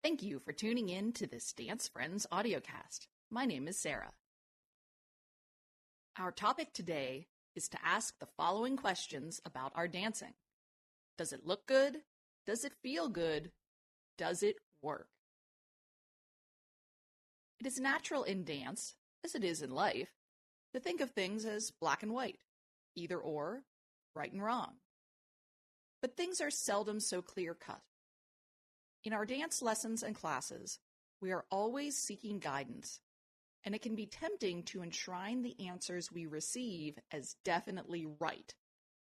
Thank you for tuning in to this Dance Friends audiocast. My name is Sarah. Our topic today is to ask the following questions about our dancing. Does it look good? Does it feel good? Does it work? It is natural in dance, as it is in life, to think of things as black and white, either or, right and wrong. But things are seldom so clear-cut. In our dance lessons and classes, we are always seeking guidance, and it can be tempting to enshrine the answers we receive as definitely right,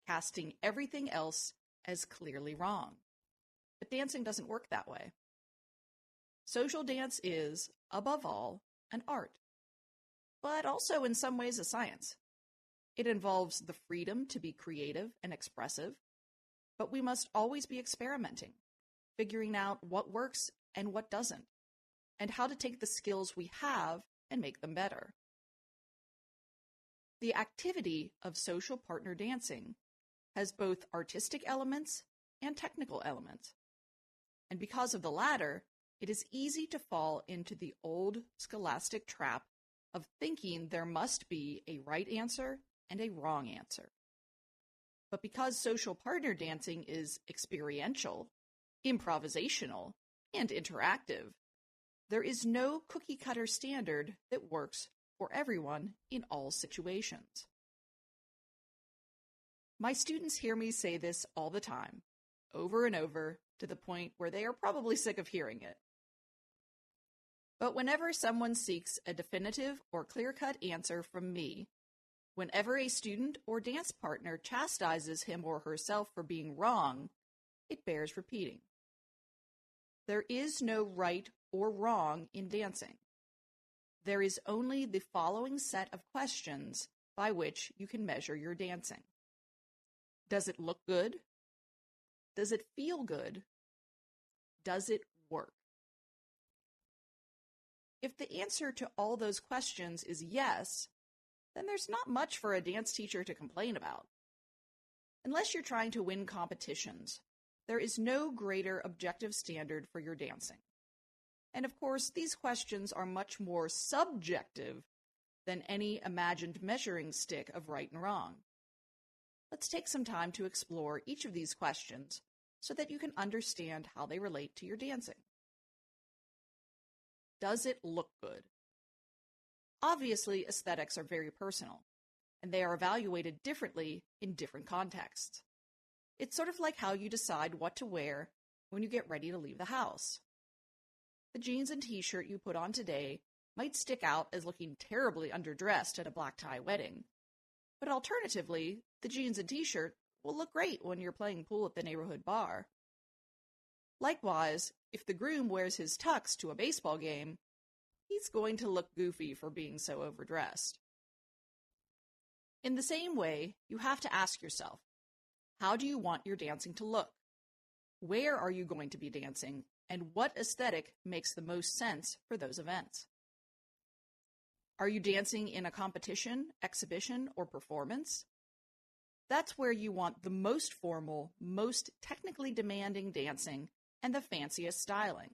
casting everything else as clearly wrong. But dancing doesn't work that way. Social dance is, above all, an art, but also in some ways a science. It involves the freedom to be creative and expressive, but we must always be experimenting, figuring out what works and what doesn't, and how to take the skills we have and make them better. The activity of social partner dancing has both artistic elements and technical elements. And because of the latter, it is easy to fall into the old scholastic trap of thinking there must be a right answer and a wrong answer. But because social partner dancing is experiential, improvisational, and interactive, there is no cookie-cutter standard that works for everyone in all situations. My students hear me say this all the time, over and over, to the point where they are probably sick of hearing it. But whenever someone seeks a definitive or clear-cut answer from me, whenever a student or dance partner chastises him or herself for being wrong, it bears repeating. There is no right or wrong in dancing. There is only the following set of questions by which you can measure your dancing. Does it look good? Does it feel good? Does it work? If the answer to all those questions is yes, then there's not much for a dance teacher to complain about. Unless you're trying to win competitions, there is no greater objective standard for your dancing. And of course, these questions are much more subjective than any imagined measuring stick of right and wrong. Let's take some time to explore each of these questions so that you can understand how they relate to your dancing. Does it look good? Obviously, aesthetics are very personal, and they are evaluated differently in different contexts. It's sort of like how you decide what to wear when you get ready to leave the house. The jeans and t-shirt you put on today might stick out as looking terribly underdressed at a black tie wedding, but alternatively, the jeans and t-shirt will look great when you're playing pool at the neighborhood bar. Likewise, if the groom wears his tux to a baseball game, he's going to look goofy for being so overdressed. In the same way, you have to ask yourself, how do you want your dancing to look? Where are you going to be dancing, and what aesthetic makes the most sense for those events? Are you dancing in a competition, exhibition, or performance? That's where you want the most formal, most technically demanding dancing and the fanciest styling.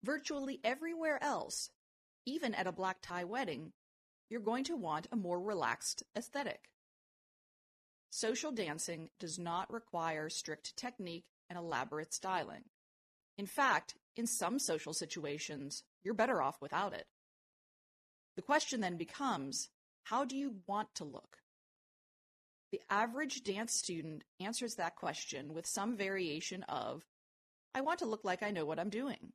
Virtually everywhere else, even at a black tie wedding, you're going to want a more relaxed aesthetic. Social dancing does not require strict technique and elaborate styling. In fact, in some social situations, you're better off without it. The question then becomes, how do you want to look? The average dance student answers that question with some variation of, I want to look like I know what I'm doing.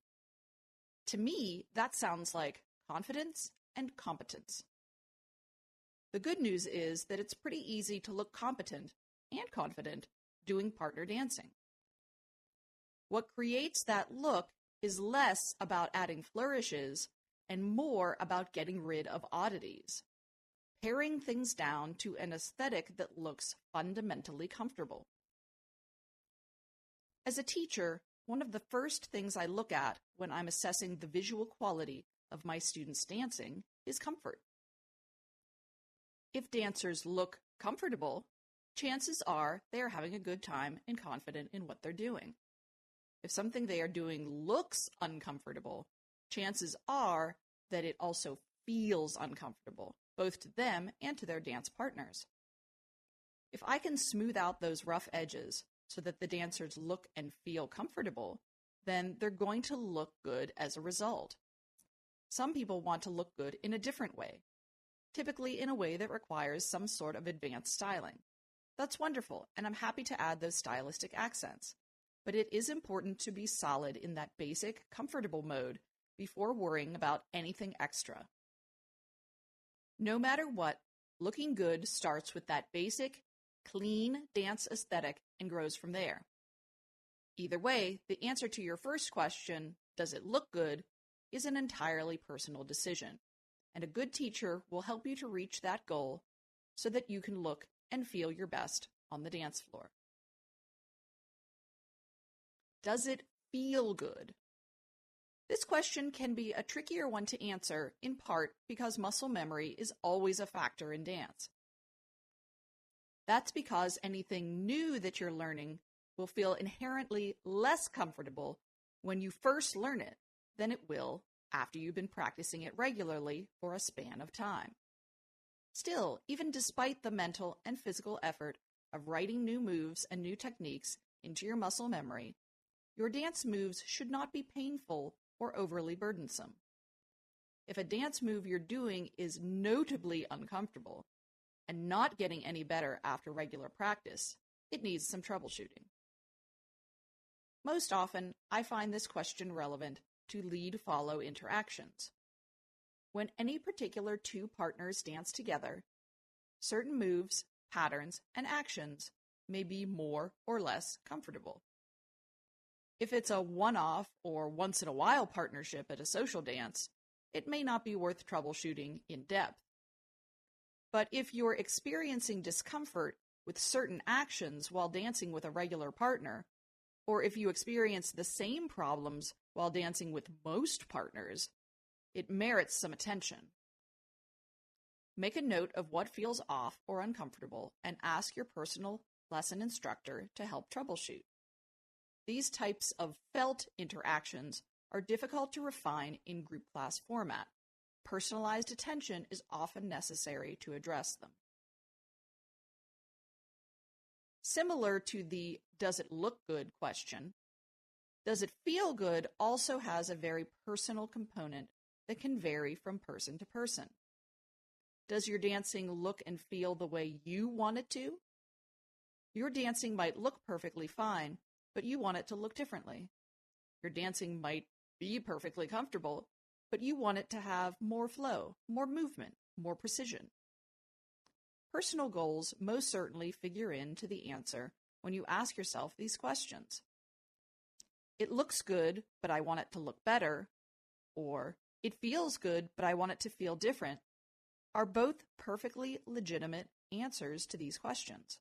To me, that sounds like confidence and competence. The good news is that it's pretty easy to look competent and confident doing partner dancing. What creates that look is less about adding flourishes and more about getting rid of oddities, paring things down to an aesthetic that looks fundamentally comfortable. As a teacher, one of the first things I look at when I'm assessing the visual quality of my students' dancing is comfort. If dancers look comfortable, chances are they are having a good time and confident in what they're doing. If something they are doing looks uncomfortable, chances are that it also feels uncomfortable, both to them and to their dance partners. If I can smooth out those rough edges so that the dancers look and feel comfortable, then they're going to look good as a result. Some people want to look good in a different way, typically in a way that requires some sort of advanced styling. That's wonderful, and I'm happy to add those stylistic accents. But it is important to be solid in that basic, comfortable mode before worrying about anything extra. No matter what, looking good starts with that basic, clean dance aesthetic and grows from there. Either way, the answer to your first question, does it look good, is an entirely personal decision, and a good teacher will help you to reach that goal so that you can look and feel your best on the dance floor. Does it feel good? This question can be a trickier one to answer, in part because muscle memory is always a factor in dance. That's because anything new that you're learning will feel inherently less comfortable when you first learn it than it will after you've been practicing it regularly for a span of time. Still, even despite the mental and physical effort of writing new moves and new techniques into your muscle memory, your dance moves should not be painful or overly burdensome. If a dance move you're doing is notably uncomfortable and not getting any better after regular practice, it needs some troubleshooting. Most often, I find this question relevant to lead-follow interactions. When any particular two partners dance together, certain moves, patterns, and actions may be more or less comfortable. If it's a one-off or once-in-a-while partnership at a social dance, it may not be worth troubleshooting in depth. But if you're experiencing discomfort with certain actions while dancing with a regular partner, or if you experience the same problems while dancing with most partners, it merits some attention. Make a note of what feels off or uncomfortable and ask your personal lesson instructor to help troubleshoot. These types of felt interactions are difficult to refine in group class format. Personalized attention is often necessary to address them. Similar to the "does it look good" question, does it feel good also has a very personal component that can vary from person to person. Does your dancing look and feel the way you want it to? Your dancing might look perfectly fine, but you want it to look differently. Your dancing might be perfectly comfortable, but you want it to have more flow, more movement, more precision. Personal goals most certainly figure into the answer when you ask yourself these questions. It looks good, but I want it to look better, or it feels good, but I want it to feel different, are both perfectly legitimate answers to these questions.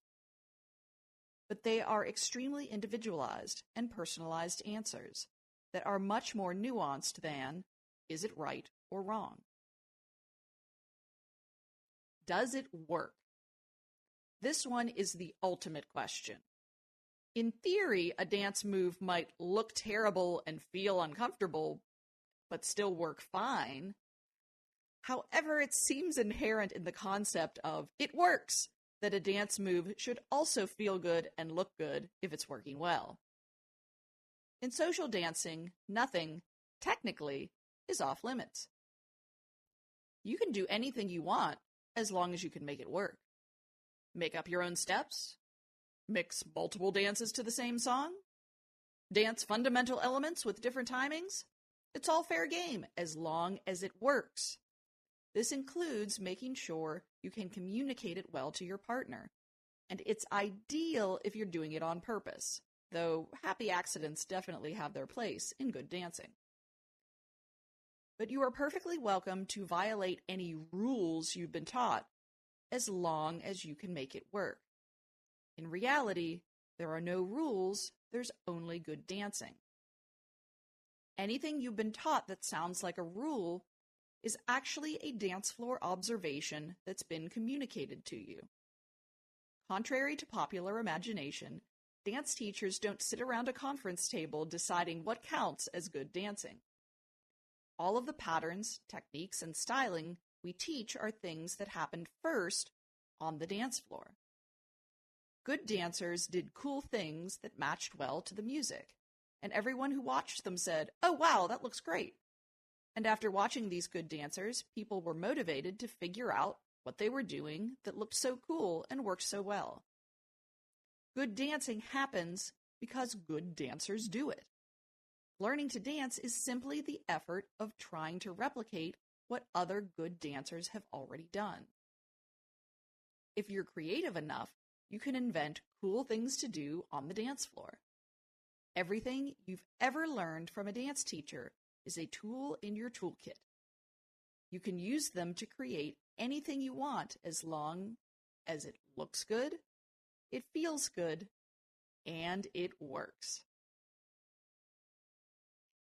But they are extremely individualized and personalized answers that are much more nuanced than, is it right or wrong? Does it work? This one is the ultimate question. In theory, a dance move might look terrible and feel uncomfortable, but still work fine. However, it seems inherent in the concept of "it works" that a dance move should also feel good and look good if it's working well. In social dancing, nothing, technically, is off limits. You can do anything you want as long as you can make it work. Make up your own steps, mix multiple dances to the same song, dance fundamental elements with different timings. It's all fair game as long as it works. This includes making sure you can communicate it well to your partner, and it's ideal if you're doing it on purpose, though happy accidents definitely have their place in good dancing. But you are perfectly welcome to violate any rules you've been taught, as long as you can make it work. In reality, there are no rules, there's only good dancing. Anything you've been taught that sounds like a rule is actually a dance floor observation that's been communicated to you. Contrary to popular imagination, dance teachers don't sit around a conference table deciding what counts as good dancing. All of the patterns, techniques, and styling we teach are things that happened first on the dance floor. Good dancers did cool things that matched well to the music, and everyone who watched them said, "Oh wow, that looks great." And after watching these good dancers, people were motivated to figure out what they were doing that looked so cool and worked so well. Good dancing happens because good dancers do it. Learning to dance is simply the effort of trying to replicate what other good dancers have already done. If you're creative enough, you can invent cool things to do on the dance floor. Everything you've ever learned from a dance teacher is a tool in your toolkit. You can use them to create anything you want as long as it looks good, it feels good, and it works.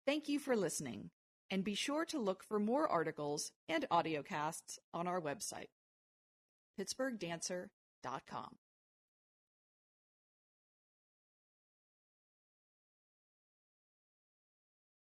Thank you for listening, and be sure to look for more articles and audiocasts on our website, pittsburghdancer.com.